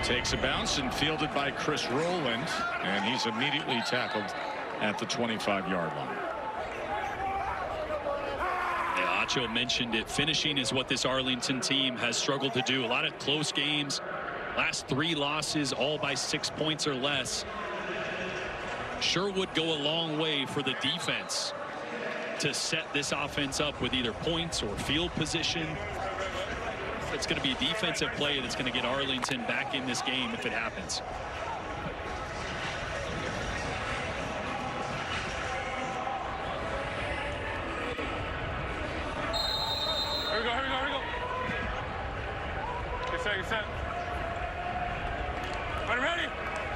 Takes a bounce and fielded by Chris Rowland, and he's immediately tackled at the 25-yard line. Yeah, Acho mentioned it. Finishing is what this Arlington team has struggled to do. A lot of close games. Last 3 losses, all by 6 points or less. Sure would go a long way for the defense to set this offense up with either points or field position. It's going to be a defensive play that's going to get Arlington back in this game if it happens. Here we go, here we go, here we go. Get set, get set. Ready,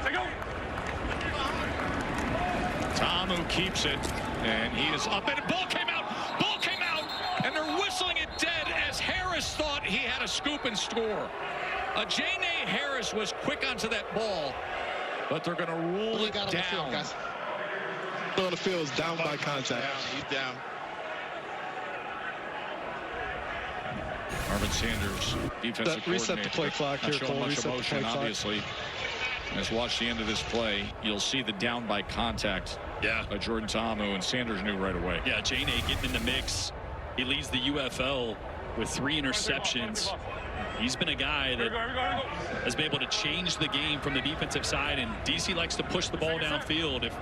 set, go. Tamu keeps it, and he is up, and the ball came out, and they're whistling it dead as Harris thought he had a scoop and score. Jane Harris was quick onto that ball, but they're going to rule it down. On the field, guys. On the field is down by contact. He's down. Marvin Sanders, defensive reset the play clock here, Cole. Much Reset the emotion, play clock. obviously. Let's watch the end of this play. You'll see the down by contact by Jordan Ta'amu, and Sanders knew right away. Yeah, Jane getting in the mix. He leads the UFL with 3 interceptions. He's been a guy that has been able to change the game from the defensive side, and DC likes to push the ball downfield. If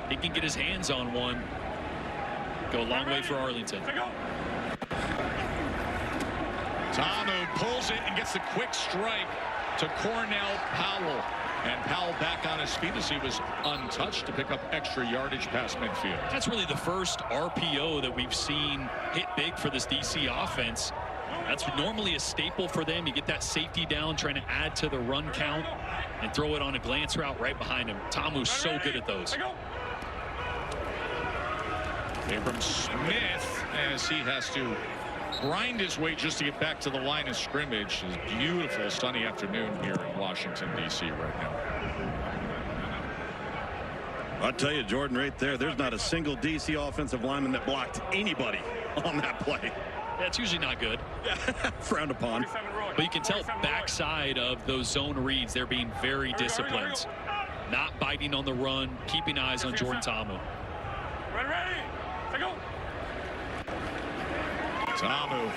he can get his hands on one, go a long way for Arlington. Ta'amu pulls it and gets the quick strike to Cornell Powell. And Powell back on his feet as he was untouched to pick up extra yardage past midfield. That's really the first RPO that we've seen hit big for this DC offense. That's normally a staple for them. You get that safety down, trying to add to the run count and throw it on a glance route right behind him. Tamu's so good at those. Abram Smith, as he has to grind his way just to get back to the line of scrimmage. It's a beautiful sunny afternoon here in Washington, D.C. right now. I'll tell you, Jordan, right there, there's not a single DC offensive lineman that blocked anybody on that play. That's usually not good. Frowned upon. But you can tell backside of those zone reads, they're being very disciplined. Not biting on the run, keeping eyes on Jordan Ta'amu. Ready, set, go. Ta'amu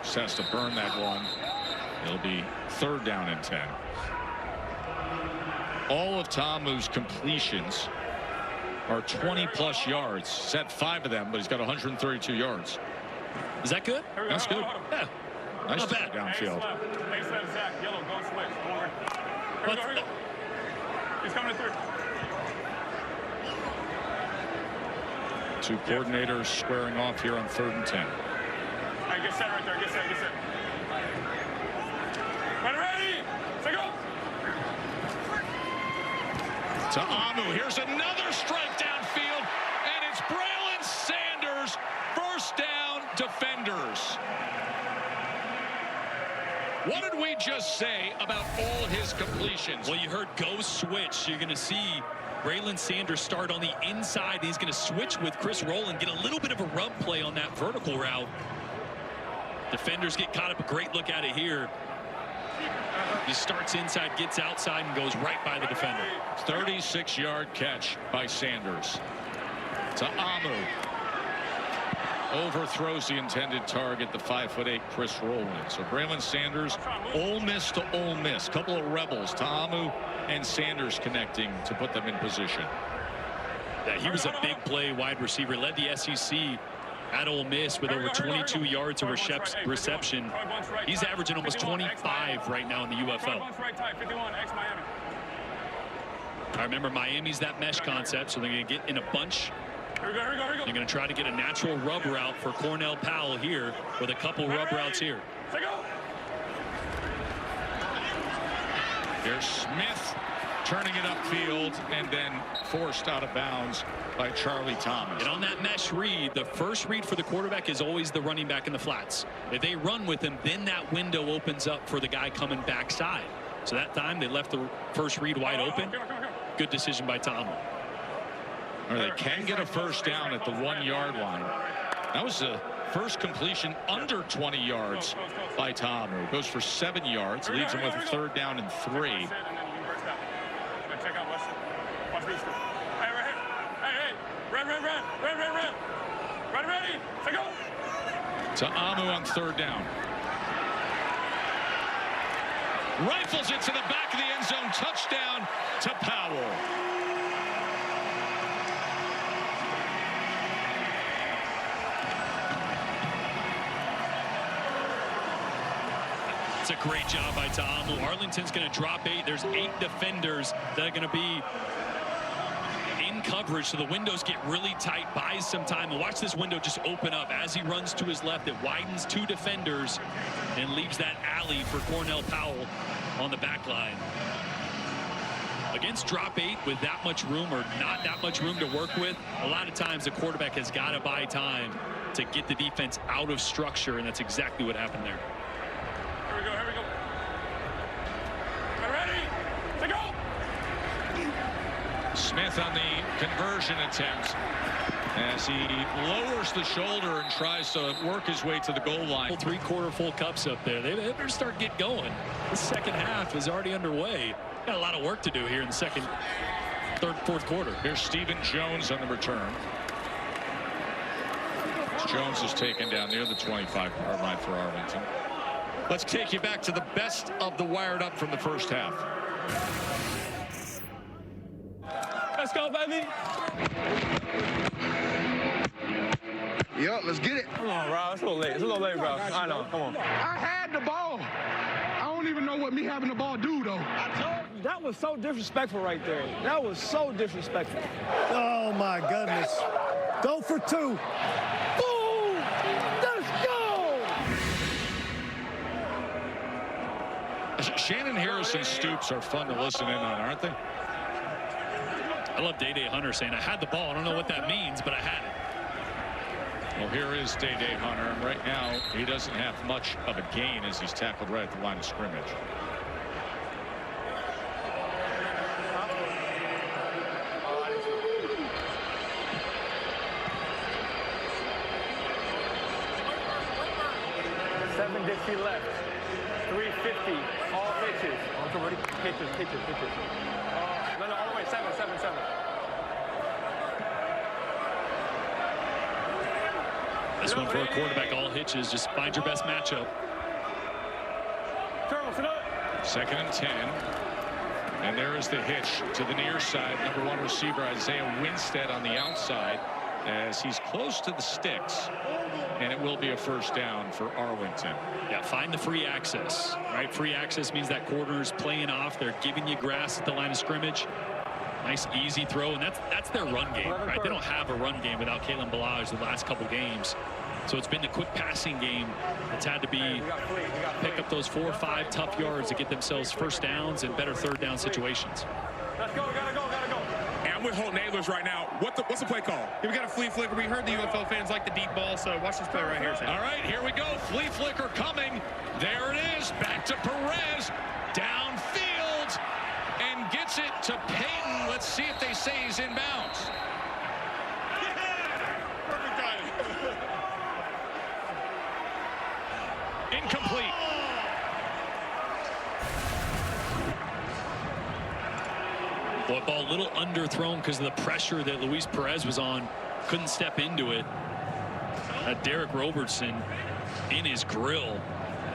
just has to burn that one. It'll be 3rd down and 10. All of Ta'amu's completions are 20-plus yards. He's had 5 of them, but he's got 132 yards. Is that good? That's good. Yeah. Nice throw downfield. He's coming to 3. 2 coordinators squaring off here on 3rd and 10. All right, get set right there. Get set, get set. Ready, set, go. Ta'amu, here's another strike downfield, and it's Braylon Sanders. 1st down, Defenders. What did we just say about all his completions? Well, you heard go switch. You're going to see Braylon Sanders start on the inside. He's going to switch with Chris Rowland, get a little bit of a rub play on that vertical route. Defenders get caught up. A great look at it here. He starts inside, gets outside, and goes right by the defender. 36-yard catch by Sanders. Ta'amu overthrows the intended target, the 5'8" Chris Rowland. So Braylon Sanders, Ole Miss to Ole Miss. Couple of rebels, Ta'amu and Sanders connecting to put them in position. Yeah, he was a big play wide receiver. Led the SEC at Ole Miss with over 22 yards of reception. He's averaging almost 25 right now in the UFL. I remember Miami's that mesh concept, so they're going to get in a bunch. They're going to try to get a natural rub route for Cornell Powell here with a couple rub routes here. Here's Smith turning it upfield and then forced out of bounds by Charlie Thomas. And on that mesh read, the first read for the quarterback is always the running back in the flats. If they run with him, then that window opens up for the guy coming backside. So that time they left the first read wide open. Good decision by Tom. Or they can get a 1st down at the 1-yard line. That was a First completion under 20 yards by Ta'amu. Goes for 7 yards. Leaves him with a 3rd down and 3. Check out Weston. Watch me. Hey, right here. Hey. Red. Ready. Say go. Ta'amu on 3rd down. Rifles it to the back of the end zone. Touchdown to Powell. It's a great job by Ta'amu. Arlington's going to drop 8. There's 8 defenders that are going to be in coverage, so the windows get really tight, buys some time, and watch this window just open up. As he runs to his left, it widens 2 defenders and leaves that alley for Cornell Powell on the back line. Against drop 8 with that much room or not that much room to work with, a lot of times the quarterback has got to buy time to get the defense out of structure, and that's exactly what happened there. Here we go. Ready? Say go. Smith on the conversion attempt as he lowers the shoulder and tries to work his way to the goal line. 3/4 full cups up there. They better start get going. The second half is already underway. Got a lot of work to do here in the second, third, fourth quarter. Here's Stephen Jones on the return. Jones is taken down near the 25-yard line for Arlington. Let's take you back to the best of the wired up from the first half. Let's go, baby. Yup, let's get it. Come on, bro. It's a little late, bro. I know. Come on. I had the ball. I don't even know what me having the ball do, though. That was so disrespectful right there. That was so disrespectful. Oh, my goodness. Go for 2. Boom! Let's go! Shannon Harris and Stoops are fun to listen in on, aren't they? I love Day Hunter saying, I had the ball. I don't know what that means, but I had it. Well, here is Day Hunter, and right now he doesn't have much of a gain as he's tackled right at the line of scrimmage. Seven Dixie left. 350. All pitches. Pitches. No, all the way. 7. This one for a quarterback, all hitches. Just find your best matchup. Second and 10. And there is the hitch to the near side. Number 1 receiver Isaiah Winstead on the outside as he's close to the sticks. And it will be a first down for Arlington. Yeah, find the free access, right? Free access means that corner's playing off. They're giving you grass at the line of scrimmage. Nice, easy throw, and that's their run game, right? They don't have a run game without Kalen Balaj the last couple games. So it's been the quick passing game that's had to be pick up those 4 or 5 tough yards to get themselves first downs and better third down situations. Let's go, gotta go. And I'm with Holt Nailers right now. What's the play call? We got a flea flicker. We heard the UFL fans like the deep ball, so watch this play right here. All right, here we go. Flea flicker coming. There it is. Back to Perez. Downfield. And gets it to Payton. Let's see if they say he's inbounds. Perfect timing. Incomplete. Boy, ball a little underthrown because of the pressure that Luis Perez was on. Couldn't step into it. Derek Robertson in his grill.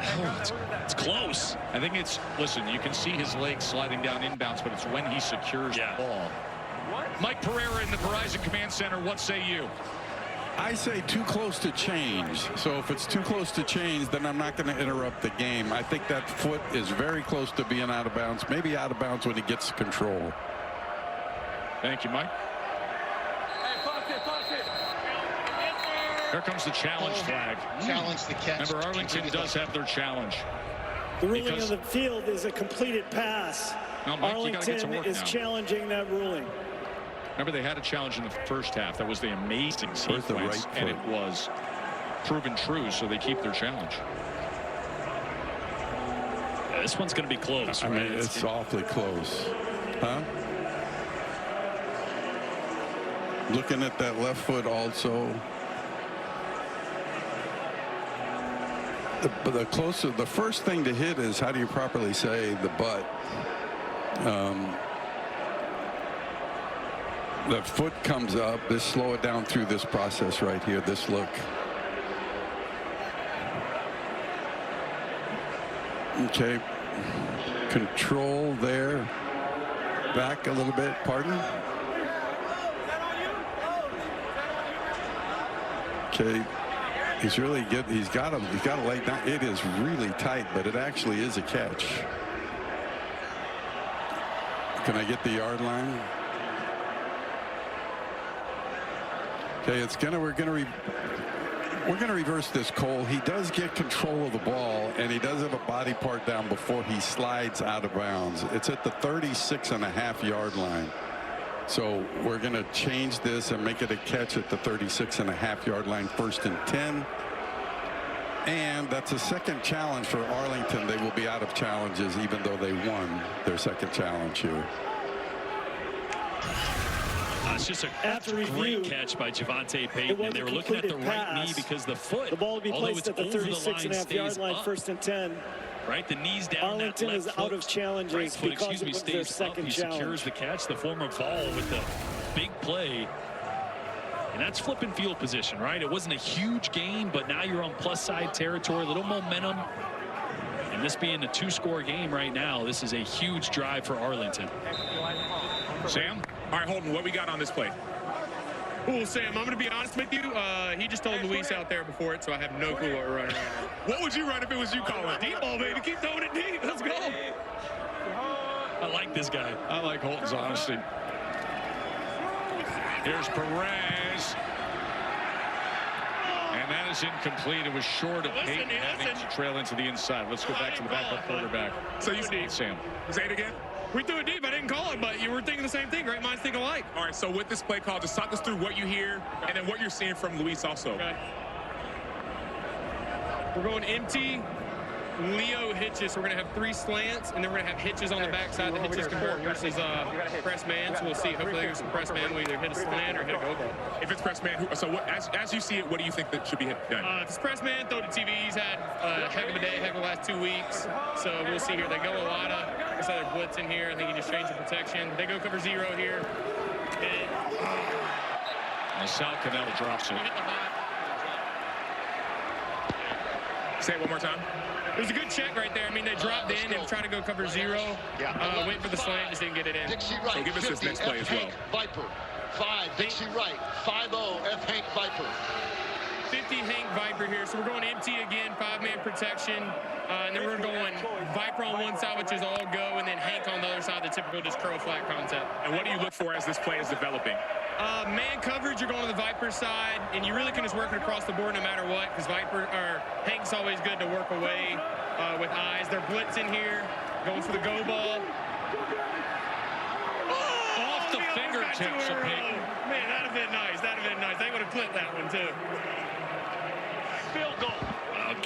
Oh, it's close. I think it's, listen, you can see his legs sliding down inbounds, but it's when he secures the ball. Mike Pereira in the Verizon Command Center, what say you? I say too close to change. So if it's too close to change, then I'm not going to interrupt the game. I think that foot is very close to being out of bounds, maybe out of bounds when he gets control. Thank you, Mike. Here comes the challenge flag. Challenge the catch. Remember, Arlington does have their challenge. The ruling of the field is a completed pass. No, Mike, Arlington is challenging that ruling. Remember, they had a challenge in the first half. That was the amazing sequence, and it was proven true, so they keep their challenge. Yeah, this one's going to be close, I right? mean, it's awfully close. Huh? Looking at that left foot also. the first thing to hit is, how do you properly say the butt? The foot comes up. Just slow it down through this process right here. This look. Okay. Control there. Back a little bit. Pardon. Okay. He's really good. He's got to lay down. It is really tight, but it actually is a catch. Can I get the yard line? Okay, we're gonna reverse this, Cole. He does get control of the ball, and he does have a body part down before he slides out of bounds. It's at the 36.5-yard line. So we're going to change this and make it a catch at the 36.5-yard line, 1st and 10. And that's a second challenge for Arlington. They will be out of challenges even though they won their second challenge here. It's just a great catch by Javante Payton. And they were looking at the right knee because the foot, the ball will be placed at the 36.5-yard line, 1st and 10. Right, the knees down. Arlington is out of challenges right foot, because it was their second challenge. Secures the catch, the former Vol with the big play. And that's flipping field position, right? It wasn't a huge gain, but now you're on plus side territory, a little momentum. And this being a 2-score game right now, this is a huge drive for Arlington. Sam? All right, Holden, what we got on this play? Well, Sam, I'm going to be honest with you. He just told Luis out there before it, so I have no clue what we're running right now. What would you run if it was you calling? Deep ball, baby. Keep throwing it deep. Let's go. I like this guy. I like Holton's honesty. Here's Perez. And that is incomplete. It was short of Payton having to trail into the inside. Let's go back to the backup quarterback. So you see, Sam. Say it again. We threw it deep. I didn't call it, but you were thinking the same thing. Great minds think alike. All right, so with this play call, just talk us through what you hear and then what you're seeing from Luis also. Okay. We're going empty. Leo hitches. We're going to have 3 slants, and then we're going to have hitches on the backside. The hitches can work versus press man. So we'll see. Hopefully there's some press man. We either hit a slant or hit a go ball. If it's press man, so what, as you see it, what do you think that should be done? If it's press man, throw to TV. He's had a heck of a day, heck of the last 2 weeks. So we'll see here. They go a lot of, like I said, they're blitzing here. I think he just changed the protection. They go cover 0 here. And Sal Cannell drops it. Say it one more time. It was a good check right there. I mean, they dropped in and tried to go cover 0. Waiting for the slant, just didn't get it in. So give us this next play as well. Viper, 5, Dixie Wright, 5-0, F. Hank Viper. 50 Hank Viper here. So we're going empty again, 5-man protection. And then we're going Viper on one side, which is all go, and then Hank on the other side, the typical just crow flat concept. And what do you look for as this play is developing? Man coverage, you're going to the Viper side, and you really can just work it across the board no matter what, because Hank's always good to work away with eyes. They're blitzing here, going for the go ball. Off the fingertips of Payton. Man, that'd have been nice. That'd have been nice. They would have clipped that one too. Field goal.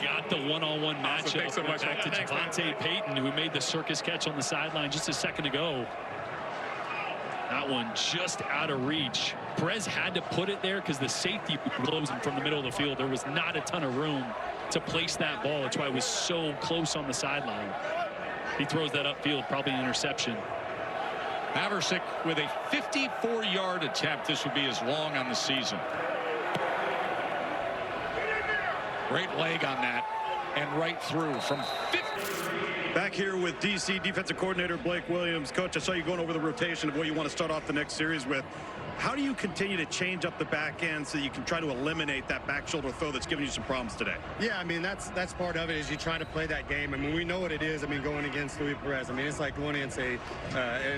Got the one-on-one matchup. So much. Back to Javante Payton, who made the circus catch on the sideline just a second ago. That one just out of reach. Perez had to put it there because the safety closed him from the middle of the field. There was not a ton of room to place that ball. That's why it was so close on the sideline. He throws that upfield, probably an interception. Haversick with a 54-yard attempt. This would be his long on the season. Great leg on that, and right through from 50. Back here with DC defensive coordinator Blake Williams. Coach, I saw you going over the rotation of what you want to start off the next series with. How do you continue to change up the back end so you can try to eliminate that back shoulder throw that's giving you some problems today? Yeah, I mean, that's part of it is you try to play that game. I mean, we know what it is. I mean, going against Luis Perez. I mean, it's like going against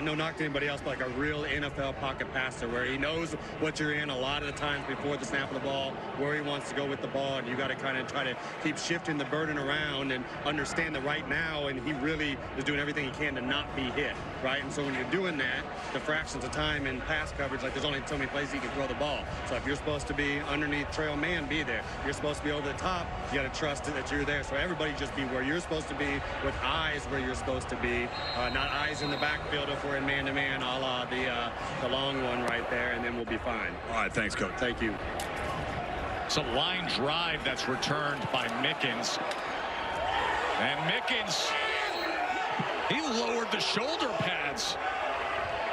no knock to anybody else, but like a real NFL pocket passer where he knows what you're in a lot of the times before the snap of the ball, where he wants to go with the ball, and you got to kind of try to keep shifting the burden around and understand that right now, and he really is doing everything he can to not be hit, right? And so when you're doing that, the fractions of time in pass coverage, like there's only so many places you can throw the ball. So if you're supposed to be underneath trail man, be there. You're supposed to be over the top, you got to trust that you're there. So everybody just be where you're supposed to be with eyes where you're supposed to be, not eyes in the backfield if we're in man-to-man, a la the long one right there, and then we'll be fine. All right, thanks, Coach. Thank you. It's a line drive that's returned by Mickens. And Mickens, he lowered the shoulder pads.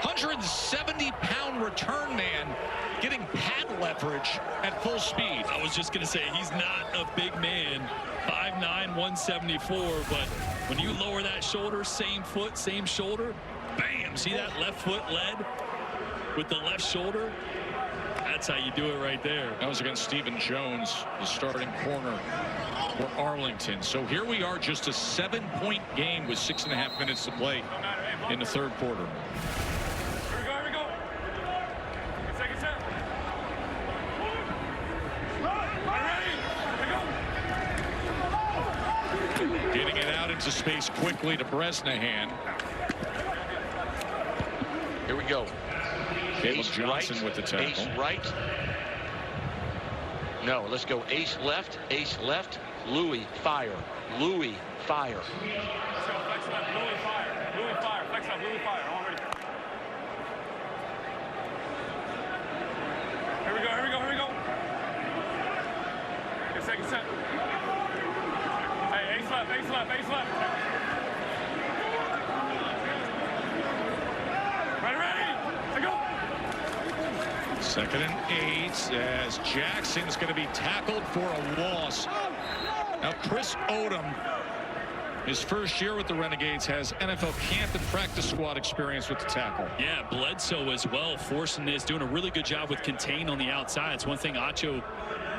170-pound return man getting pad leverage at full speed. I was just going to say, he's not a big man, 5'9", 174, but when you lower that shoulder, same foot, same shoulder, bam, see that left foot led with the left shoulder? That's how you do it right there. That was against Stephen Jones, the starting corner for Arlington. So here we are, just a 7-point game with 6.5 minutes to play in the third quarter. Here we go. Second set. Ready? Getting it out into space quickly to Bresnahan. Here we go. Caleb Ace Johnson right, with the tackle. Ace right. No, let's go ace left, Louis, fire. Louis, fire. Let's go, flex left, Louis, fire. Louis, fire. Flex left, Louis, fire. I'm ready. Here we go. Okay, second set. Hey, ace left. Ready. Go. Second and 8 as Jackson's going to be tackled for a loss. Now Chris Odom, his first year with the Renegades, has NFL camp and practice squad experience with the tackle. Yeah, Bledsoe as well, forcing this, doing a really good job with contain on the outside. It's one thing Acho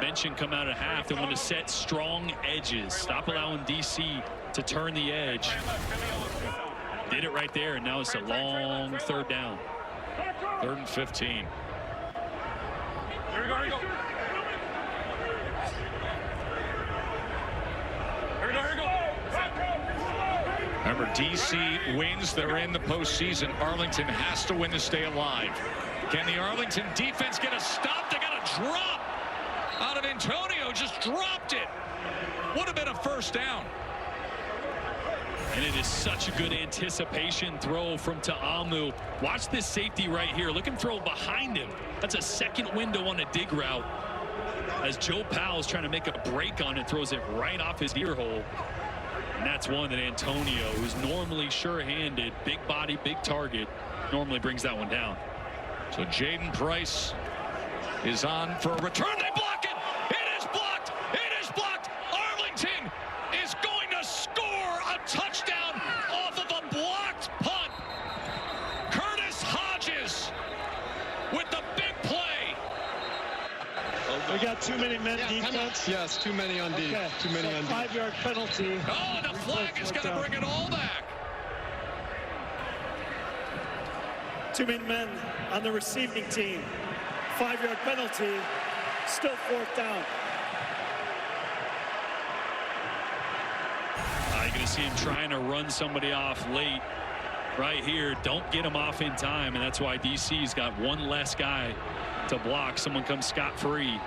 mentioned come out of half. They want to set strong edges, stop allowing DC to turn the edge. Did it right there, and now it's a long third down. 3rd and 15. Here we go. Remember, DC wins, they're in the postseason. Arlington has to win to stay alive. Can the Arlington defense get a stop? They got a drop out of Antonio, just dropped it. Would have been a first down. And it is such a good anticipation throw from Ta'amu. Watch this safety right here. Look and throw behind him. That's a second window on a dig route. As Joe Powell's trying to make a break on it, throws it right off his ear hole. And that's one that Antonio, who's normally sure-handed, big body, big target, normally brings that one down. So Jaden Price is on for a return. They block it. It is blocked. It is blocked. Arlington is going to score a touchdown off of a blocked punt. Curtis Hodges with the big play. We got too many men defense. Yes, too many on D. Okay. Too many on D. 5-yard penalty. Oh, the flag is going to bring it all back. Too many men on the receiving team. 5-yard penalty. Still 4th down. You're going to see him trying to run somebody off late right here. Don't get him off in time, and that's why DC's got one less guy to block. Someone comes scot-free.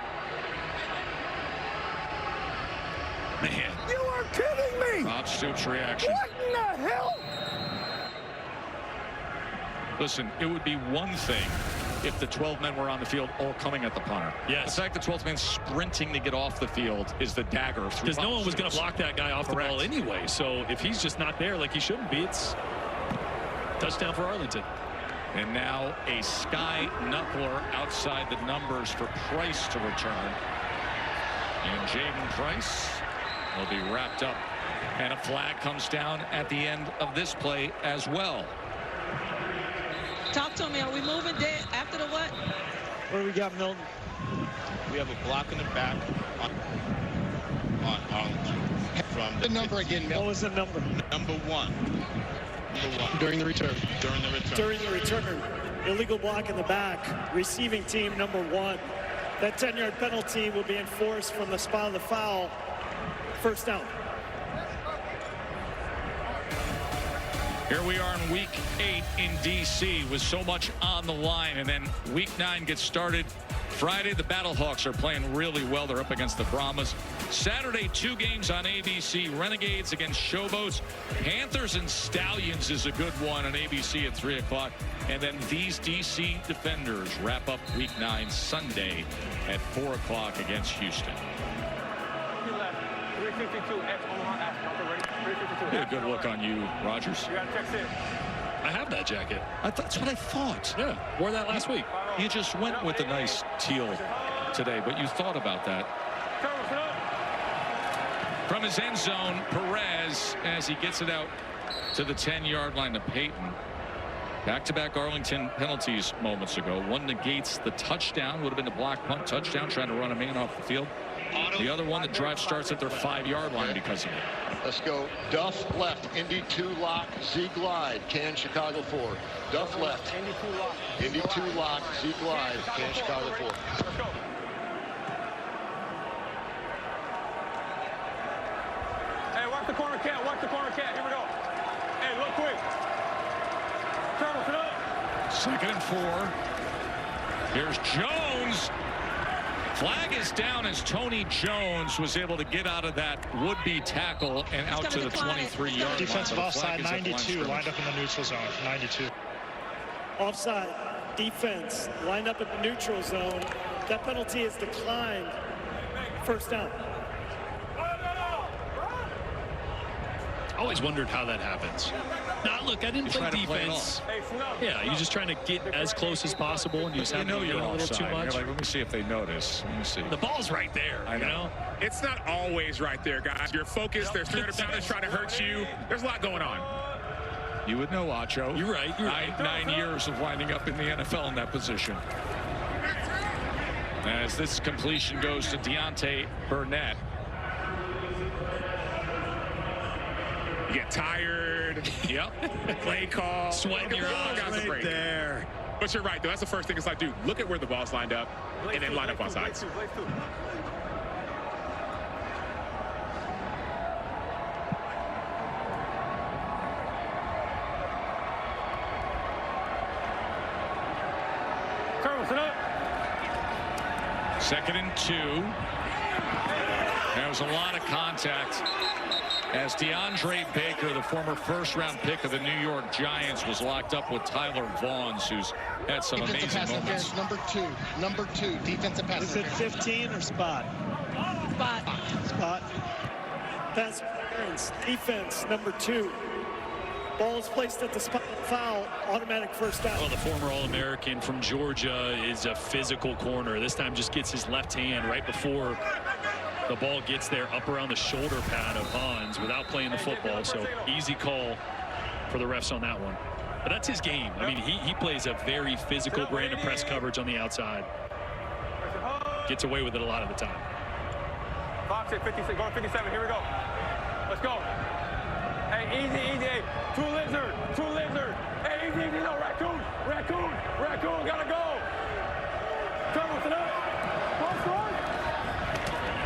Man. You are kidding me! Rob Stoops' reaction. What in the hell? Listen, it would be one thing if the 12 men were on the field all coming at the punter. Yes. The fact that 12 men sprinting to get off the field is the dagger. Because no one was going to block that guy off Correct. the ball anyway. So if he's just not there like he shouldn't be, it's touchdown for Arlington. And now a sky knuckler outside the numbers for Price to return. And Jaden Price will be wrapped up. And a flag comes down at the end of this play as well. Talk to me. Are we moving dead after the what? What do we got, Milton? We have a block in the back on Arlington. From the number again, Milton. What was the number? Number one. During the return. During the return. Illegal block in the back. Receiving team number 1. That 10-yard penalty will be enforced from the spot of the foul. First down. Here we are in week 8 in DC with so much on the line, and then week 9 gets started Friday. The Battlehawks are playing really well. They're up against the Brahmas. Saturday, 2 games on ABC. Renegades against Showboats. Panthers and Stallions is a good one on ABC at 3 o'clock. And then these DC Defenders wrap up week 9 Sunday at 4 o'clock against Houston. 352 F Omaha F. Ready? Yeah, good look on you, Rogers. You got to check it. I have that jacket. That's what I thought. Yeah, wore that last week. You just went with a nice teal today, but you thought about that. From his end zone, Perez, as he gets it out to the 10-yard line to Payton. Back-to-back Arlington penalties moments ago. One negates the touchdown. Would have been a block punt touchdown, trying to run a man off the field. The other one, the drive starts at their 5-yard line because of it. Let's go. Duff left. Indy 2 lock. Z glide. Can Chicago 4. Duff left. Indy 2 lock. Indy 2 lock. Z glide. Can Chicago 4. Let's go. Hey, watch the corner cat. Watch the corner cat. Here we go. Hey, look quick. Turtles it up. 2nd and 4. Here's Jones. Flag is down as Tony Jones was able to get out of that would-be tackle and out to the 23-yard line. Defensive offside 92, lined up in the neutral zone. 92. Offside defense lined up in the neutral zone. That penalty is declined. First down. Always wondered how that happens. Now, look, I didn't play defense. Yeah, you're just trying to get as close as possible, and you just have to you're a little too much. You're like, let me see if they notice. Let me see. The ball's right there. I know. It's not always right there, guys. You're focused. There's 300 pounders trying to hurt you. There's a lot going on. You would know, Acho. You're right. You're right. 9 years of winding up in the NFL in that position. As this completion goes to Deontay Burnett. You get tired. Yep. Play call. Sweating your eyes right break. There. But you're right, though. That's the first thing. It's like, dude, look at where the ball's lined up and then line up on sides. Turtles it up. 2nd and 2. There was a lot of contact as DeAndre Baker, the former first-round pick of the New York Giants, was locked up with Tyler Vaughns, who's had some amazing moments. Number two, defensive pass. Is it 15 or spot? Spot. Pass interference. Defense, number 2. Ball is placed at the spot. Foul. Automatic first down. Well, the former All-American from Georgia is a physical corner. This time just gets his left hand right before the ball gets there, up around the shoulder pad of Vaughns without playing the football. So easy call for the refs on that one. But that's his game. I mean, he plays a very physical brand of press coverage on the outside. Gets away with it a lot of the time. Fox at 56, going to 57. Here we go. Let's go. Hey, easy. Hey, two lizard. Hey, easy. No, raccoon. Gotta go. Turtles it up.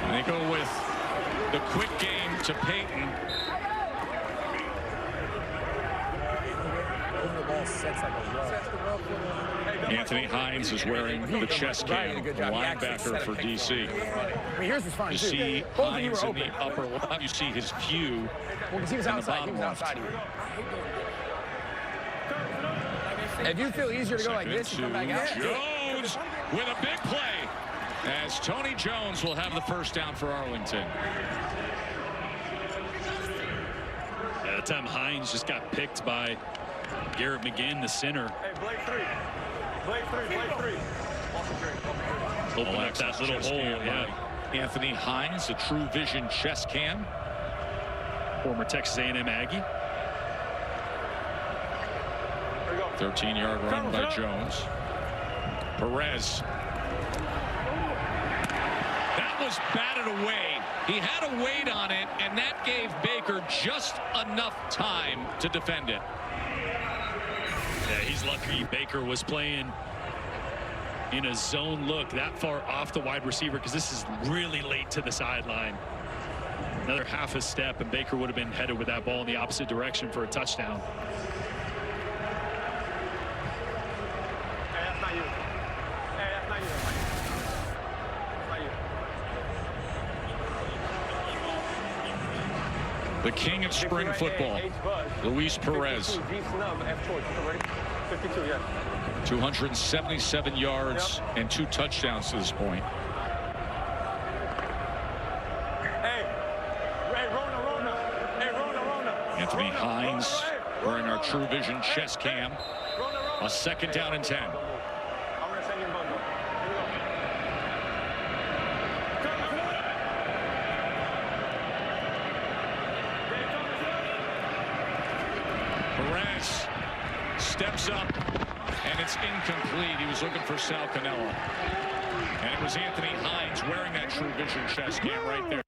And they go with the quick game to Payton. Anthony Hines is wearing the chest cam, linebacker for DC. You see Hines in the upper left. You see his view in the bottom left. If you feel easier to go like this, you come back out. Jones with a big play as Tony Jones will have the first down for Arlington. At the time, Hines just got picked by Garrett McGinn, the center. Hey, Blake 3. Open up that little hole, yeah. Anthony Hines, a True Vision chest cam. Former Texas A&M Aggie. 13-yard run by Jones. Perez. That was batted away. He had a weight on it, and that gave Baker just enough time to defend it. Yeah, he's lucky Baker was playing in a zone look that far off the wide receiver, because this is really late to the sideline. Another half a step, and Baker would have been headed with that ball in the opposite direction for a touchdown. The king of spring football, Luis Perez. 277 yards and 2 touchdowns to this point. Hey, Rona. Anthony Hines wearing our True Vision chest cam. A 2nd down and 10. Perez steps up, and it's incomplete. He was looking for Sal Cannella. And it was Anthony Hines wearing that True Vision chest cam right there.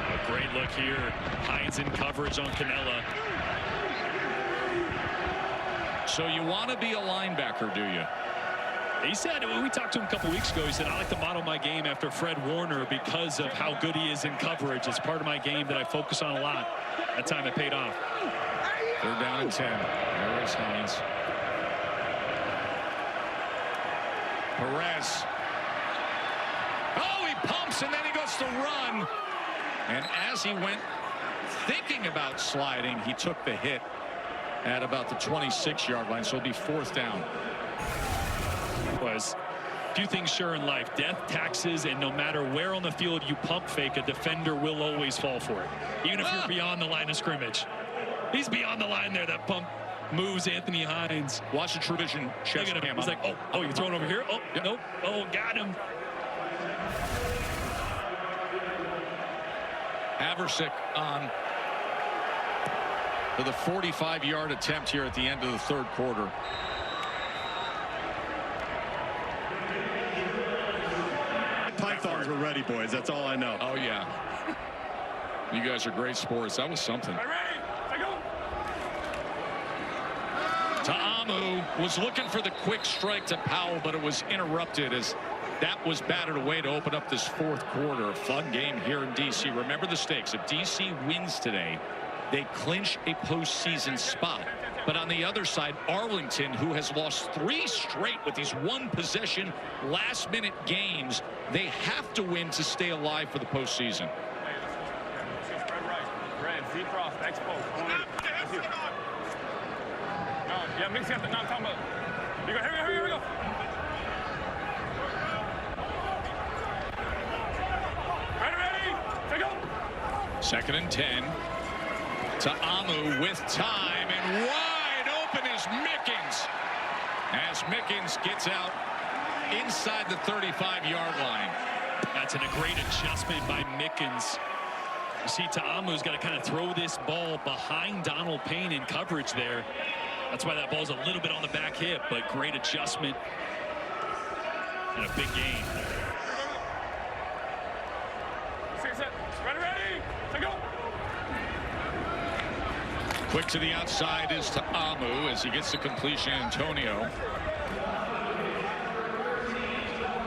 A great look here. Hines in coverage on Cannella. So you want to be a linebacker, do you? He said, we talked to him a couple weeks ago, he said, I like to model my game after Fred Warner because of how good he is in coverage. It's part of my game that I focus on a lot. That time it paid off. 3rd down and 10. There is Hines. Perez. Oh, he pumps and then he goes to run. And as he went thinking about sliding, he took the hit at about the 26-yard line. So it'll be 4th down. Was a few things sure in life: death, taxes, and no matter where on the field you pump fake, a defender will always fall for it, even if you're beyond the line of scrimmage. He's beyond the line there. That pump moves Anthony Hines. Watch the True Vision chest cam. He's like, oh, you're throwing over here. Oh, yep. Nope. Oh, got him. Haversick on for the 45-yard attempt here at the end of the 3rd quarter. Pythons were ready, boys. That's all I know. Oh, yeah. You guys are great sports. That was something. Ta'amu was looking for the quick strike to Powell, but it was interrupted as that was batted away to open up this 4th quarter. A fun game here in D.C. Remember the stakes. If D.C. wins today, they clinch a postseason spot. But on the other side, Arlington, who has lost 3 straight with these one-possession, last-minute games, they have to win to stay alive for the postseason. Red, Z cross, X post. Yeah, mix it up. No, I'm talking about. Here we go, here we go. Ready, take go. 2nd and 10. Ta'amu with time, and wide open is Mickens. As Mickens gets out inside the 35-yard line. That's a great adjustment by Mickens. You see, Ta'amu's got to kind of throw this ball behind Donald Payne in coverage there. That's why that ball's a little bit on the back hip, but great adjustment in a big game. Ready, take go. Quick to the outside is Ta'amu as he gets the completion. Antonio.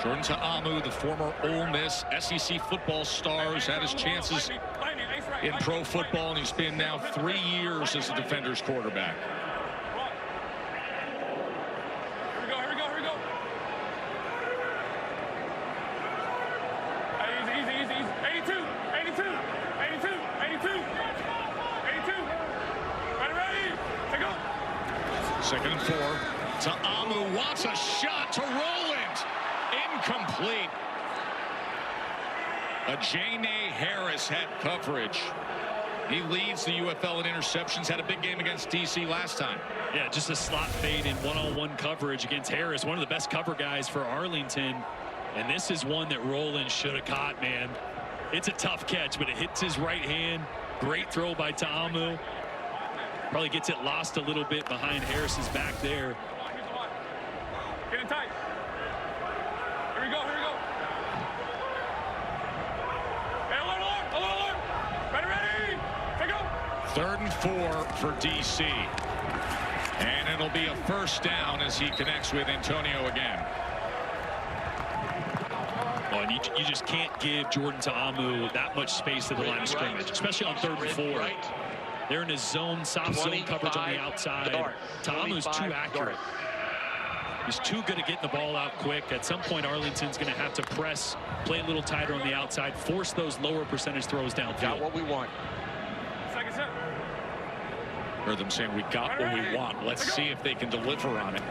Jordan Ta'amu, the former Ole Miss SEC football stars, had his chances in pro football, and he's been now 3 years as a Defenders quarterback. Here we go. Easy. 82. Ready, take go. 2nd and 4. Ta'amu wants a shot to Rowland. Incomplete. Ajane Harris had coverage. He leads the UFL in interceptions. Had a big game against DC last time. Yeah, just a slot fade in one-on-one coverage against Harris, one of the best cover guys for Arlington. And this is one that Rowland should have caught, man. It's a tough catch, but it hits his right hand. Great throw by Ta'amu. Probably gets it lost a little bit behind Harris's back there. Get in tight. Here we go. Hey, alert. Ready, take go. 3rd and 4 for DC. And it'll be a 1st down as he connects with Antonio again. Oh, and you just can't give Jordan Ta'amu that much space to the line of scrimmage, especially on 3rd and 4. They're in his zone, soft zone coverage on the outside. Ta'amu's too accurate. He's too good at getting the ball out quick. At some point, Arlington's going to have to press, play a little tighter on the outside, force those lower percentage throws downfield. Got what we want. Second set. Heard them saying, we got what we want. Let's see if they can deliver on it.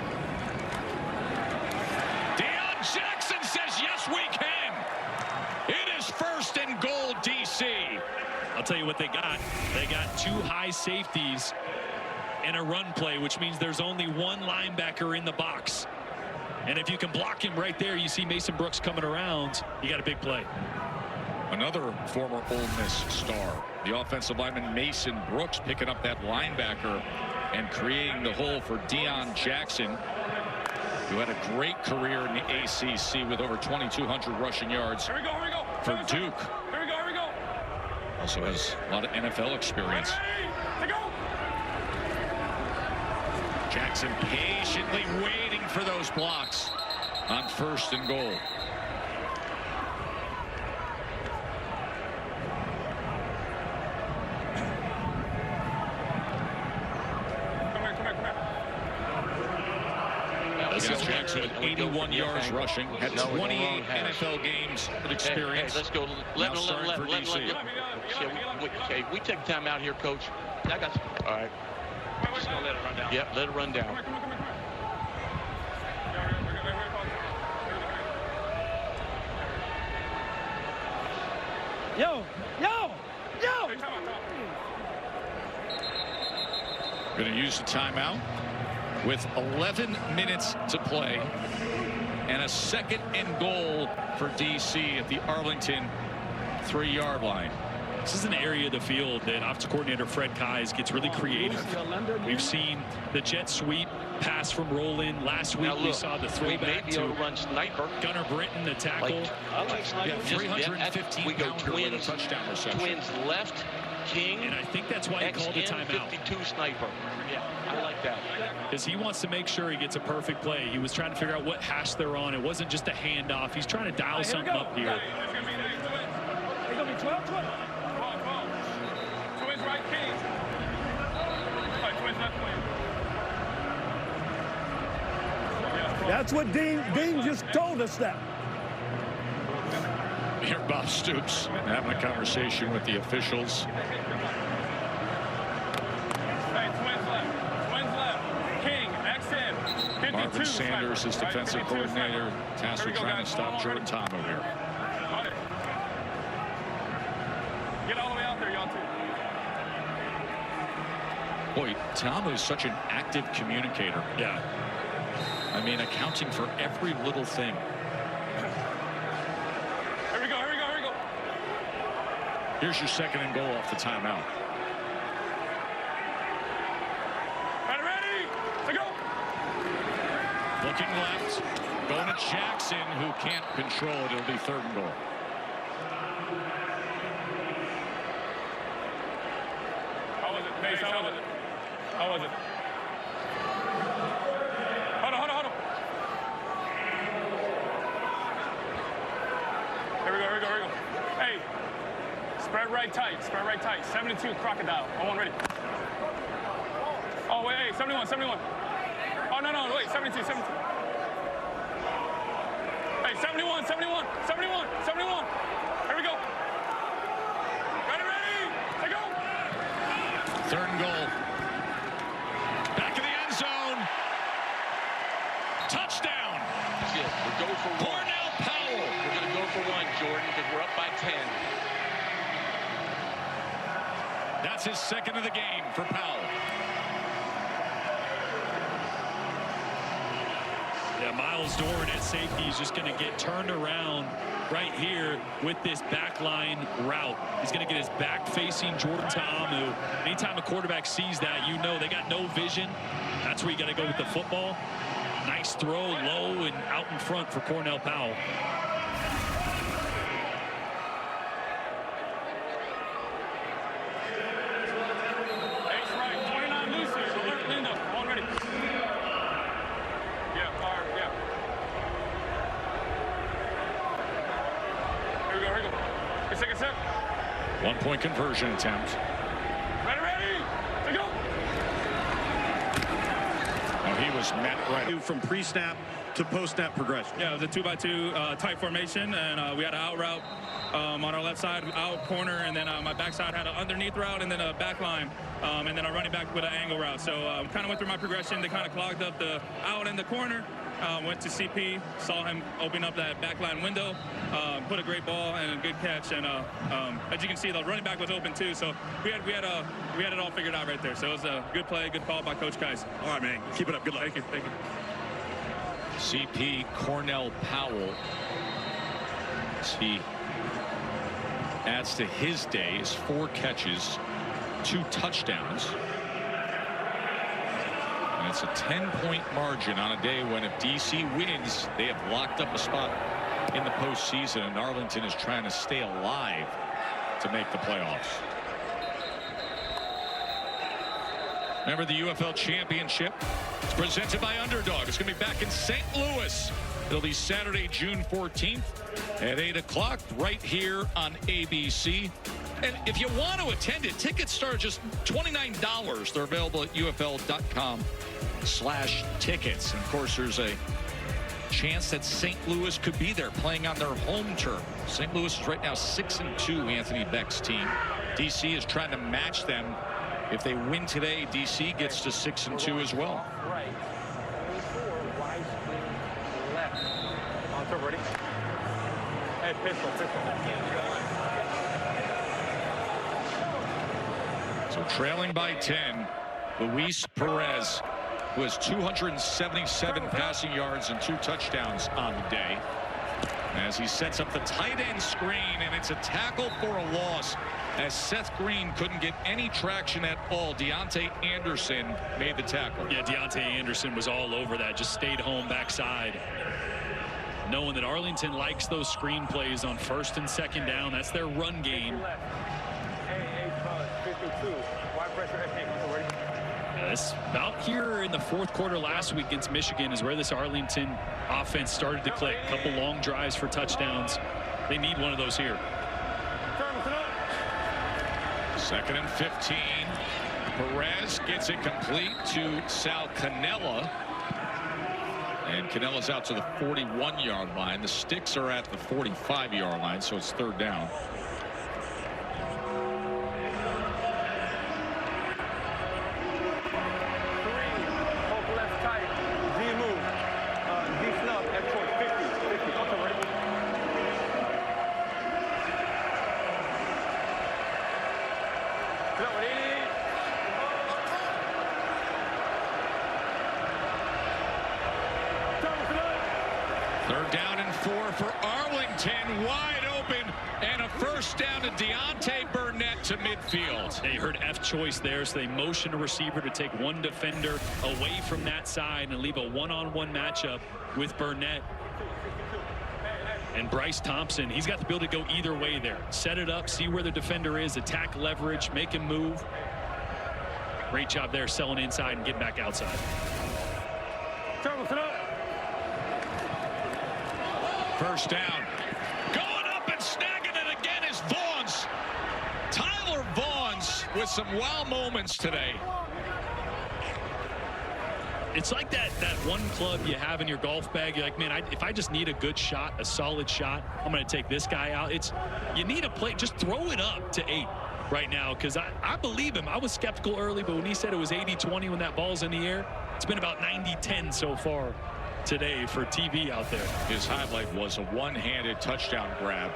Jackson says, yes, we can. It is 1st and goal, DC. I'll tell you what they got. They got 2 high safeties and a run play, which means there's only 1 linebacker in the box. And if you can block him right there, you see Mason Brooks coming around, you got a big play. Another former Ole Miss star, the offensive lineman Mason Brooks, picking up that linebacker and creating the hole for Deion Jackson, who had a great career in the ACC with over 2,200 rushing yards Here we go. for Duke. Here we go. Also has a lot of NFL experience. Jackson patiently waiting for those blocks on 1st and goal. Jackson with 81 yards rushing, had 28 NFL games of experience. Hey, let's go. Let we take time out here, Coach. I got. All right. Just gonna let it run down. Yep, let it run down. Yo. Going to use the timeout with 11 minutes to play and a 2nd and goal for DC at the Arlington 3-yard line. This is an area of the field that offensive coordinator Fred Keyes gets really creative. We've seen the jet sweep, pass from roll-in. Last week we saw the throwback to run sniper. Gunnar Britton, the tackle. Yeah, 315 we go twins, with a touchdown reception. Twins left, King. And I think that's why he called a timeout. 52 sniper. Yeah, I like that. Because he wants to make sure he gets a perfect play. He was trying to figure out what hash they're on. It wasn't just a handoff. He's trying to dial something up here. It's going to be 12. Twins right, King. Twins left, Queen. That's what Dean just told us that. Here, Bob Stoops having a conversation with the officials. Hey, twins left. King, X-him. Marvin Sanders, his defensive coordinator, tasked with trying to stop Jordan Tomo here. Get all the way out there, y'all, too. Boy, Tomo is such an active communicator. Yeah. I mean, accounting for every little thing. Here we go. Here's your 2nd and goal off the timeout. Ready? To go. Looking left, going to Jackson, who can't control it. It'll be 3rd and goal. How was it? How was it? Hold on. Here we go. Hey, spread right tight. 72 crocodile. On 1 ready. Oh, wait, hey, 71. Oh, no, wait, 72. Hey, 71. Here we go. Ready, to go. 3rd and goal. Back in the end zone. Touchdown. That's it. We'll go for 1. Cornell Powell. We're going to go for 1, Jordan, because we're up by 10. That's his 2nd of the game for Powell. Yeah, Miles Dorn at safety is just going to get turned around right here with this backline route. He's going to get his back facing Jordan Ta'amu. Anytime a quarterback sees that, you know they got no vision. That's where you got to go with the football. Nice throw, low and out in front for Cornell Powell. One-point conversion attempt. Ready, to go. Oh, he was met right. From pre-snap to post-snap progression. Yeah, it was a 2-by-2 tight formation, and we had an out route on our left side, out corner, and then my backside had an underneath route, and then a back line, and then a running back with an angle route. So kind of went through my progression. They kind of clogged up the out in the corner, Went to CP, saw him open up that backline window, put a great ball and a good catch. And as you can see, the running back was open too. So we had it all figured out right there. So it was a good play, good call by Coach Kais. All right, man. Keep it up. Good luck. Thank you. Thank you. CP Cornell Powell. He adds to his days 4 catches, 2 touchdowns. And it's a 10-point margin on a day when if DC wins, they have locked up a spot in the postseason, and Arlington is trying to stay alive to make the playoffs. Remember, the UFL Championship is presented by Underdog. It's going to be back in St. Louis. It'll be Saturday, June 14th at 8 o'clock right here on ABC. And if you want to attend it, tickets start just $29. They're available at ufl.com/tickets. And of course, there's a chance that St. Louis could be there playing on their home turf. St. Louis is right now 6-2, Anthony Beck's team. DC is trying to match them. If they win today, DC gets to 6-2 as well. Right. 4, wide, left. On top, ready? Hey, pistol. So trailing by 10, Luis Perez, who has 277 passing yards and 2 touchdowns on the day, as he sets up the tight end screen, and it's a tackle for a loss as Seth Green couldn't get any traction at all. Deontay Anderson made the tackle. Yeah, Deontay Anderson was all over that, just stayed home backside. Knowing that Arlington likes those screen plays on 1st and 2nd down. That's their run game. This about here in the 4th quarter last week against Michigan is where this Arlington offense started to click. A couple long drives for touchdowns. They need one of those here. 2nd and 15. Perez gets it complete to Sal Canella. And Canella's out to the 41-yard line. The sticks are at the 45-yard line, so it's 3rd down. To midfield. They heard F choice there, so they motion a receiver to take one defender away from that side and leave a one-on-one matchup with Burnett. And Bryce Thompson, he's got the ability to go either way there. Set it up, see where the defender is, attack leverage, make him move. Great job there selling inside and getting back outside. First down. Going up and snagging it again is Vaughns. Tyler Vaughns with some wow moments today. It's like that one club you have in your golf bag. You're like, man, if I just need a good shot, a solid shot, I'm going to take this guy out. You need a play. Just throw it up to 8 right now, because I believe him. I was skeptical early, but when he said it was 80-20 when that ball's in the air, it's been about 90-10 so far today for TV out there. His highlight was a one-handed touchdown grab.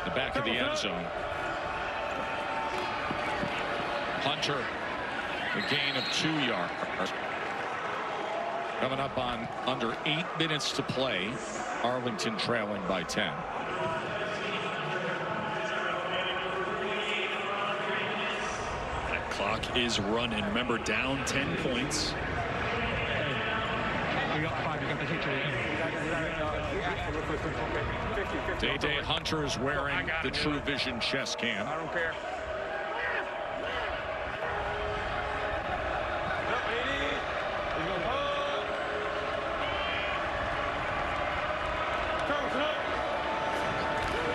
The back of the end zone. Hunter, a gain of 2 yards. Coming up on under 8 minutes to play. Arlington trailing by 10. That clock is running. Remember, down 10 points. Day Hunter is wearing the True Vision chest cam. I don't care.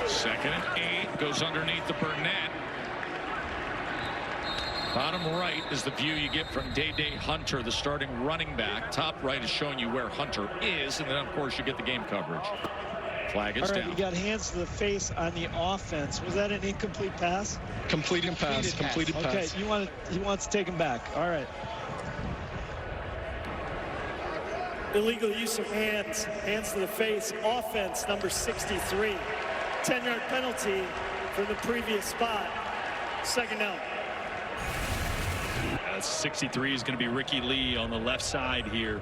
Second and 8 goes underneath the Burnett. Bottom right is the view you get from Day Hunter, the starting running back. Top right is showing you where Hunter is, and then of course you get the game coverage. Flag is down. You got hands to the face on the offense. Was that an incomplete pass? Completed pass. Okay, he wants to take him back. All right. Illegal use of hands to the face, offense number 63. 10-yard penalty from the previous spot. Second down. 63 is going to be Ricky Lee on the left side here.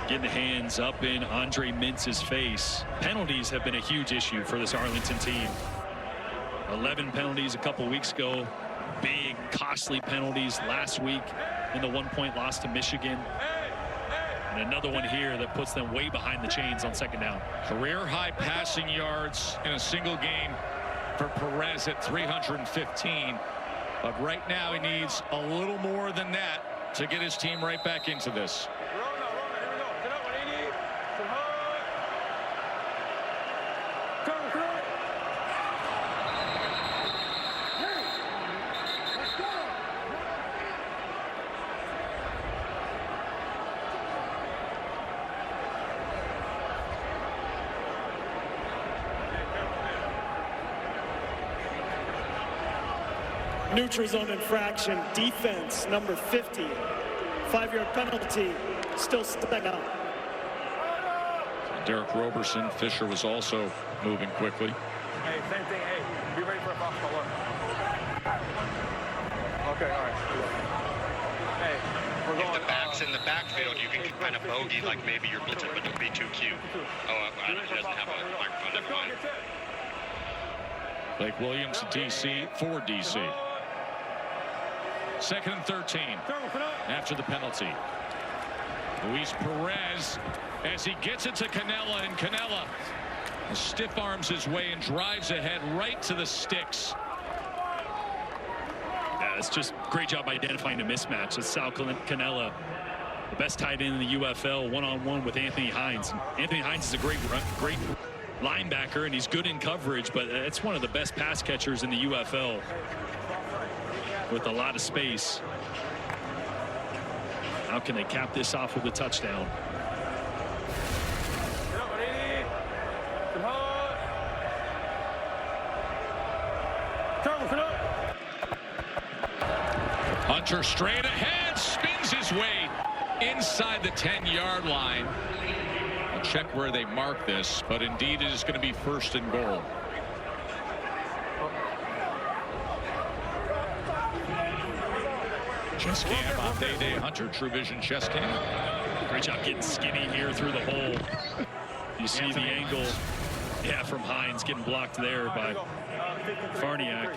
Getting the hands up in Andre Mintz's face. Penalties have been a huge issue for this Arlington team. 11 penalties a couple weeks ago. Big, costly penalties last week in the 1-point loss to Michigan. And another one here that puts them way behind the chains on second down. Career high passing yards in a single game for Perez at 315. But right now he needs a little more than that to get his team right back into this. Neutral zone infraction, defense number 50. 5-yard penalty, still stuck out. Derek Roberson, Fisher was also moving quickly. Hey, same thing. Hey, be ready for a foul. Look. Okay, all right. Hey, we're going. If the back's in the backfield, you can kind of bogey like maybe your blitzer, but don't be too cute. Oh, he doesn't have a microphone. Never mind. Blake Williams, DC, for DC. 2nd and 13 after the penalty. Luis Perez as he gets it to Canella, and Canella stiff arms his way and drives ahead right to the sticks. Yeah, it's just great job identifying a mismatch. It's Sal Canella, the best tight end in the UFL, one-on-one with Anthony Hines. Anthony Hines is a great linebacker, and he's good in coverage, but it's one of the best pass catchers in the UFL with a lot of space. How can they cap this off with a touchdown? Hunter straight ahead, spins his way inside the 10-yard line. I'll check where they mark this, but indeed it is going to be 1st and goal. Chest cam on Day Hunter, True Vision chest cam. Great job getting skinny here through the hole. You see Anthony the angle, yeah, from Hines getting blocked there by Farniak.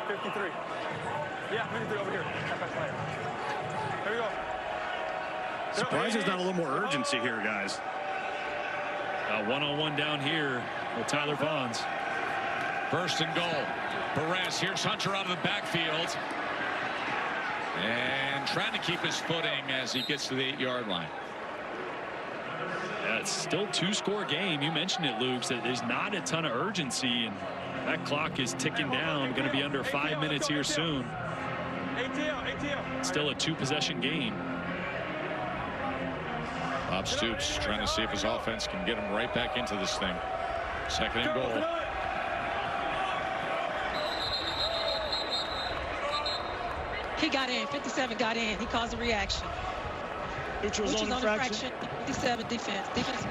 53. Yeah, 53 over here. Here we go. Surprised there's not a little more urgency here, guys. One-on-one down here with Tyler Vaughns. 1st and goal. Perez, here's Hunter out of the backfield. And trying to keep his footing as he gets to the 8-yard line. Yeah, it's still 2-score game. You mentioned it, Luke. So there's not a ton of urgency, and that clock is ticking down. Going to be under 5 minutes here soon. Still a 2-possession game. Bob Stoops trying to see if his offense can get him right back into this thing. 2nd and goal. He got in. 57 got in. He caused a reaction. Neutral zone infraction. 57 defense.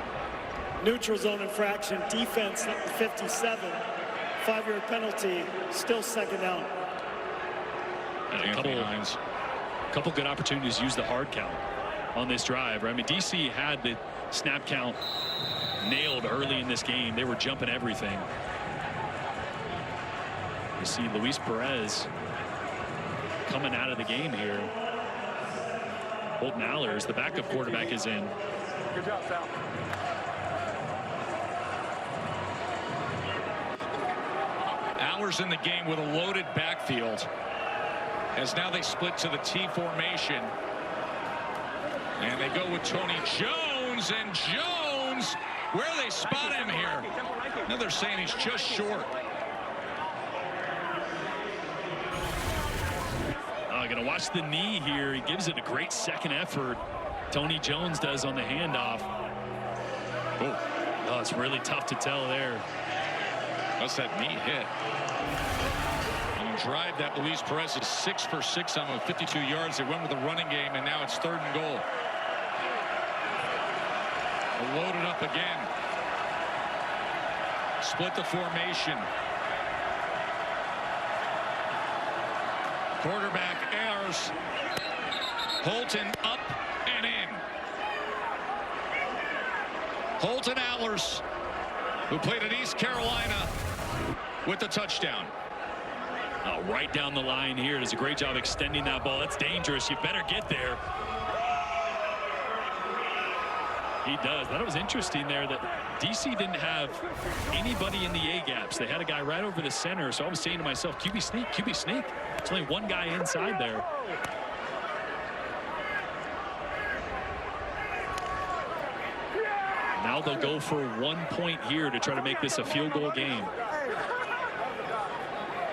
Neutral zone infraction. Defense 57. 5-yard penalty. Still 2nd down. A couple good opportunities to use the hard count on this drive. Right? I mean, DC had the snap count nailed early in this game. They were jumping everything. You see Luis Perez coming out of the game here. Holton Allers, the backup quarterback, is in. Good job, Sal. Allers in the game with a loaded backfield, as now they split to the T formation. And they go with Tony Jones, and Jones, where they spot him here. Now they're saying he's just short. Going to watch the knee here. He gives it a great second effort. Tony Jones does on the handoff. Oh, it's really tough to tell there. What's that knee hit? drive that Luis Perez is 6 for 6 on 52 yards. They went with the running game, and now it's 3rd and goal. Loaded up again. Split the formation. Quarterback Ayers. Holton up and in. Holton Allers, who played at East Carolina, with the touchdown. Right down the line here. Does a great job extending that ball. That's dangerous. You better get there. He does. That was interesting there that DC didn't have anybody in the A gaps. They had a guy right over the center. So I was saying to myself, QB sneak, QB sneak. There's only one guy inside there. Now they'll go for 1 point here to try to make this a field goal game.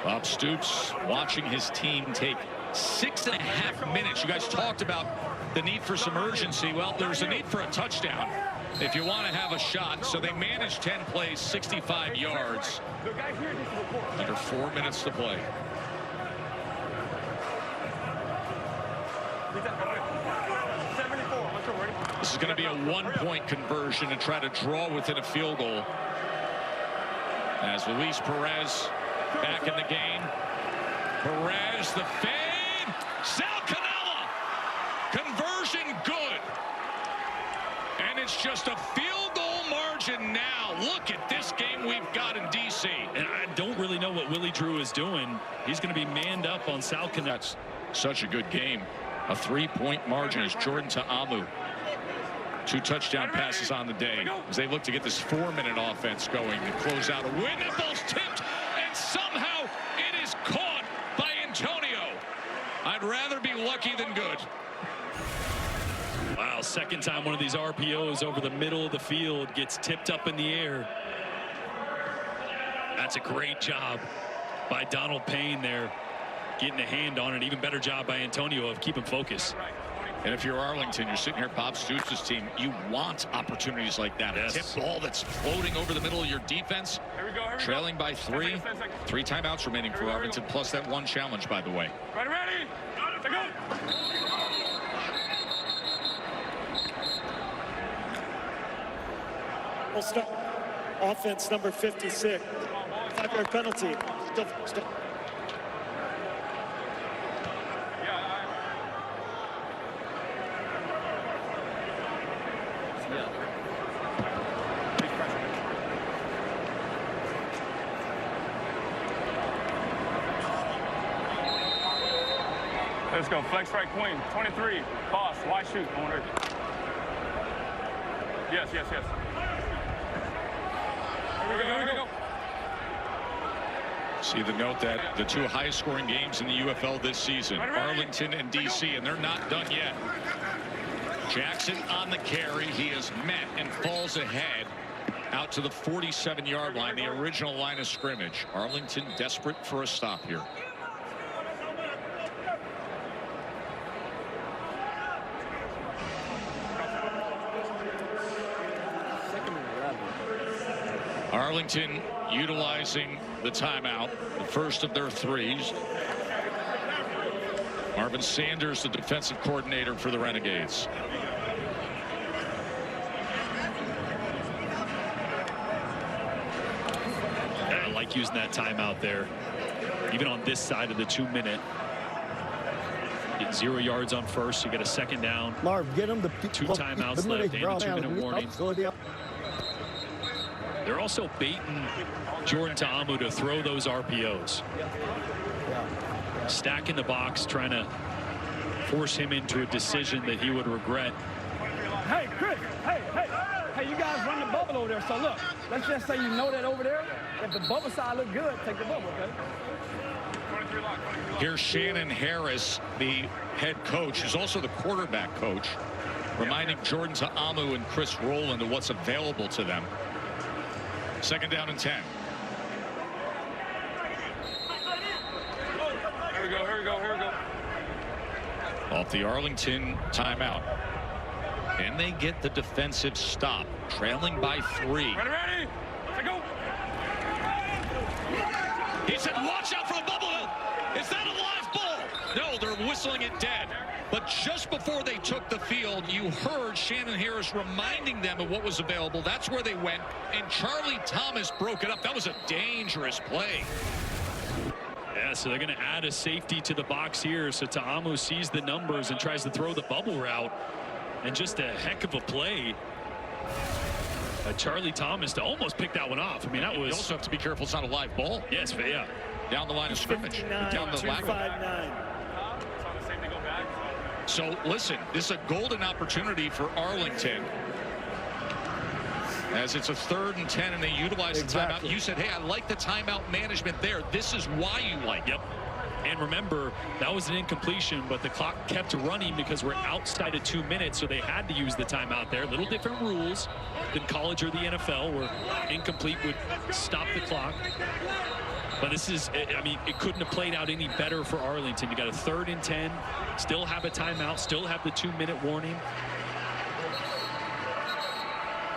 Bob Stoops watching his team take 6.5 minutes. You guys talked about the need for some urgency. Well, there's a need for a touchdown if you want to have a shot. So they managed 10 plays, 65 yards. Under 4 minutes to play. This is going to be a 1-point conversion to try to draw within a field goal. As Luis Perez back in the game. Perez, the fade. Sal Cannella. Conversion good. And it's just a field goal margin now. Look at this game we've got in DC. And I don't really know what Willie Drew is doing. He's going to be manned up on Sal Cannella. Such a good game. A 3-point margin as Jordan Ta'amu. 2 touchdown passes on the day as they look to get this 4-minute offense going to close out a win. That ball's tipped, and somehow it is caught by Antonio. I'd rather be lucky than good. Wow, second time one of these RPOs over the middle of the field gets tipped up in the air. That's a great job by Donald Payne there, getting a hand on it. Even better job by Antonio of keeping focus. And if you're Arlington, you're sitting here, Bob Stoops' team, you want opportunities like that. Yes. A tip ball that's floating over the middle of your defense. Trailing by 3. 3 timeouts remaining for Arlington, plus that 1 challenge, by the way. Ready? Go. We'll start offense number 56. 5-yard penalty. Still. Let's go. Flex right, Queen. 23. Boss. Wide shoot. On her. Yes. Here we go. See the note that the 2 highest scoring games in the UFL this season, Arlington and DC, and they're not done yet. Jackson on the carry. He is met and falls ahead out to the 47-yard line, the original line of scrimmage. Arlington desperate for a stop here. Arlington utilizing the timeout, the first of their 3s. Marvin Sanders, the defensive coordinator for the Renegades. I like using that timeout there. Even on this side of the 2-minute. Get 0 yards on first. You get a second down. Marv, get them the 2 timeouts left and a 2-minute warning. They're also baiting Jordan Ta'amu to throw those RPOs. Stacking the box, trying to force him into a decision that he would regret. Hey, Chris. Hey, you guys run the bubble over there. So look, let's just say you know that over there. If the bubble side look good, take the bubble, okay? Here's Shannon Harris, the head coach, who's also the quarterback coach, reminding Jordan Ta'amu and Chris Rowland of what's available to them. Second down and 10. Here we go. Off the Arlington timeout. And they get the defensive stop, trailing by 3. Ready? Go. He said, watch out for the bubble. whistling it dead. But just before they took the field, you heard Shannon Harris reminding them of what was available. That's where they went, and Charlie Thomas broke it up. That was a dangerous play. Yeah, so they're going to add a safety to the box here. So Ta'amu sees the numbers and tries to throw the bubble route. And just a heck of a play. Charlie Thomas to almost pick that one off. I mean, that was... You also have to be careful it's not a live ball. Yes, but yeah. Down the line of scrimmage. Down the line. So, listen, this is a golden opportunity for Arlington. As it's a 3rd and 10, and they utilize the timeout. You said, hey, I like the timeout management there. This is why you like it. Yep. And remember, that was an incompletion, but the clock kept running because we're outside of 2 minutes, so they had to use the timeout there. Little different rules than college or the NFL, where incomplete would stop the clock. But this is, I mean, it couldn't have played out any better for Arlington. You got a 3rd and 10, still have a timeout, still have the 2-minute warning.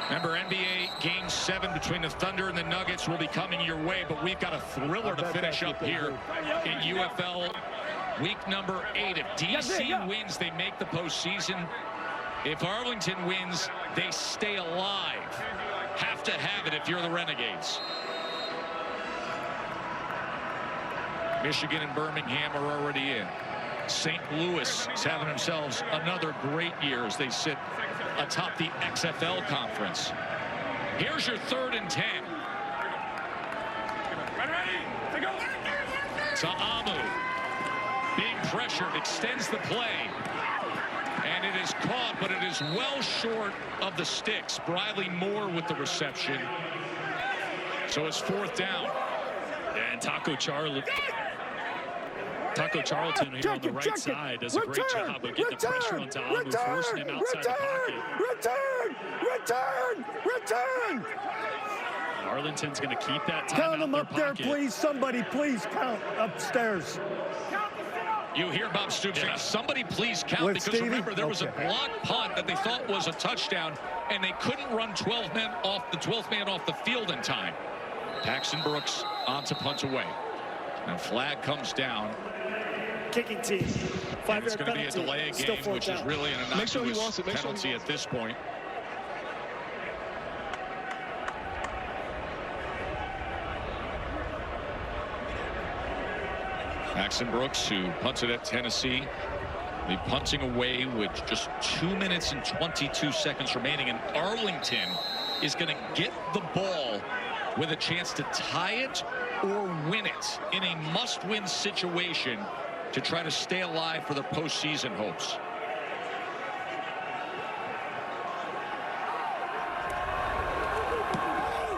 Remember, NBA Game 7 between the Thunder and the Nuggets will be coming your way, but we've got a thriller to finish up here in UFL week number 8. If DC wins, they make the postseason. If Arlington wins, they stay alive. Have to have it if you're the Renegades. Michigan and Birmingham are already in. St. Louis is having themselves another great year as they sit atop the XFL conference. Here's your 3rd and 10. Ta'amu being pressured, extends the play. And it is caught, but it is well short of the sticks. Briley Moore with the reception. So it's 4th down. And Taco Charlton here on the right side does a great job of getting the pressure on Ta'amu, forcing him outside the pocket. Return! Arlington's going to keep that time count out them up there, please. Somebody, please count upstairs. You hear Bob Stoops saying, somebody please count, because remember, there was a block punt that they thought was a touchdown, and they couldn't run 12 men off the 12th man off the field in time. Paxton Brooks on to punt away. And flag comes down. Kicking team. 5-yard it's going to be a delay of game, which is really an innocuous penalty at this point. Paxton Brooks, who punted at Tennessee, be punting away with just 2 minutes and 22 seconds remaining, and Arlington is going to get the ball with a chance to tie it or win it in a must-win situation to try to stay alive for their postseason hopes.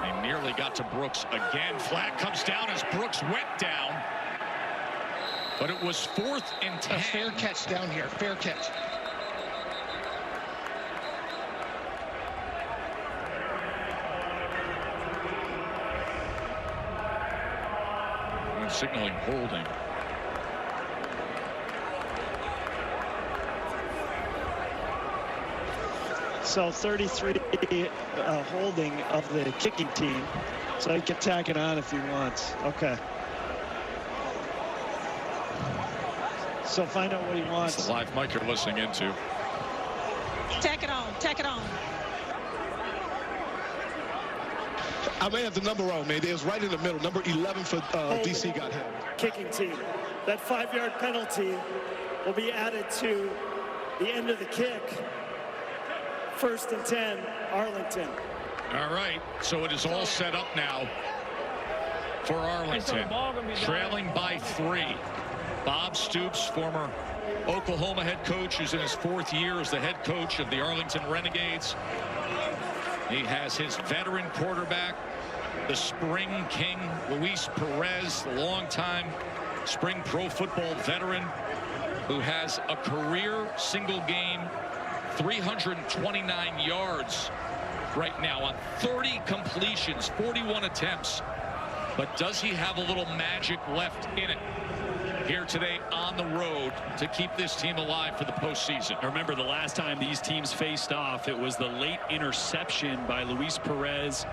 They nearly got to Brooks again. Flag comes down as Brooks went down. But it was 4th and 10. A fair catch down here. Fair catch. And signaling holding. So 33 holding of the kicking team. So he can tack it on if he wants. Okay. So find out what he wants. It's the live mic you're listening into. Tack it on. Tack it on. I may have the number wrong, man. It was right in the middle. Number 11 for DC got hit. Kicking team. That 5-yard penalty will be added to the end of the kick. 1st and 10, Arlington. All right, so it is all set up now for Arlington, trailing by 3. Bob Stoops, former Oklahoma head coach, who's in his 4th year as the head coach of the Arlington Renegades. He has his veteran quarterback, the spring king, Luis Perez, the longtime spring pro football veteran who has a career single game 329 yards right now on 30 completions, 41 attempts. But does he have a little magic left in it here today on the road to keep this team alive for the postseason? Remember, the last time these teams faced off, it was the late interception by Luis Perez.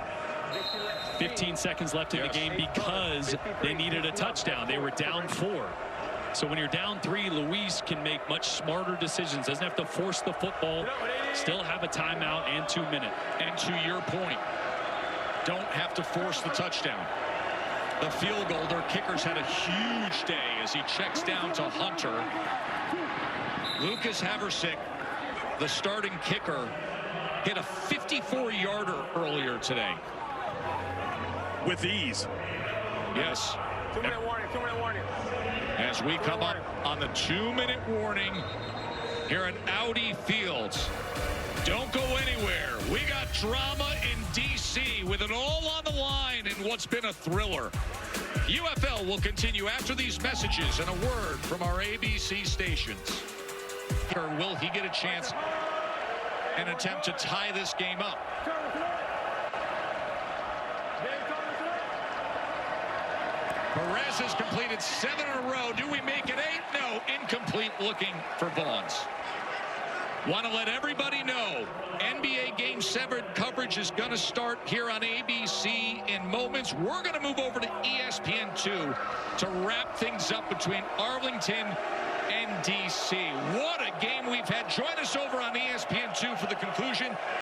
15 seconds left in the game because they needed a touchdown. They were down 4. So when you're down 3, Luis can make much smarter decisions. Doesn't have to force the football. Still have a timeout and 2 minutes. And to your point, don't have to force the touchdown. The field goal, their kickers had a huge day as he checks down to Hunter. Lucas Haversick, the starting kicker, hit a 54-yarder earlier today. With ease. Yes. 2-minute warning, 2-minute warning. As we come up on the 2-minute warning here at Audi Fields. Don't go anywhere. We got drama in D.C. with it all on the line in what's been a thriller. UFL will continue after these messages and a word from our ABC stations. Or will he get a chance and attempt to tie this game up? Perez has completed 7 in a row. Do we make it 8? No. Incomplete, looking for Vaughns. Want to let everybody know, NBA Game 7 coverage is going to start here on ABC in moments. We're going to move over to ESPN2 to wrap things up between Arlington and DC.